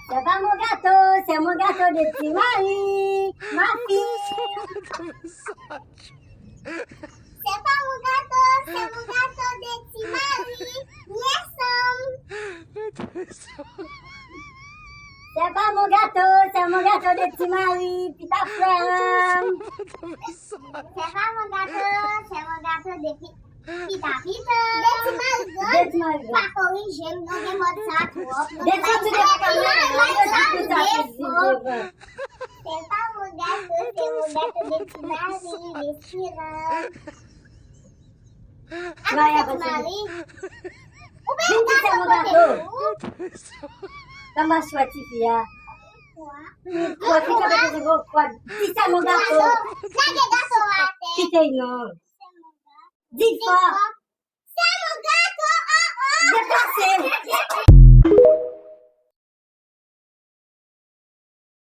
C'est pas mon gâteau, c'est mon gâteau de petit Marie, ma fille. C'est pas mon gâteau, c'est mon gâteau de petit Marie, yes. C'est pas mon gâteau, c'est mon gâteau de petit Marie, puis ta frère. C'est pas mon gâteau, c'est mon gâteau de petit Pita, de petit Marie. Pas corrigé, non, mais moi ça trop. C'est pas mon gâteau, c'est mon gâteau de petit Marie, respirant. Ah, petit Marie. Ou bien c'est mon gâteau. Comment choisis-tu, Fia? Quoi, tu as des gros quoi? Si c'est mon gâteau. C'est mon gâteau à terre. Qui t'es non? Dis fort. C'est mon gâteau. Déplacé.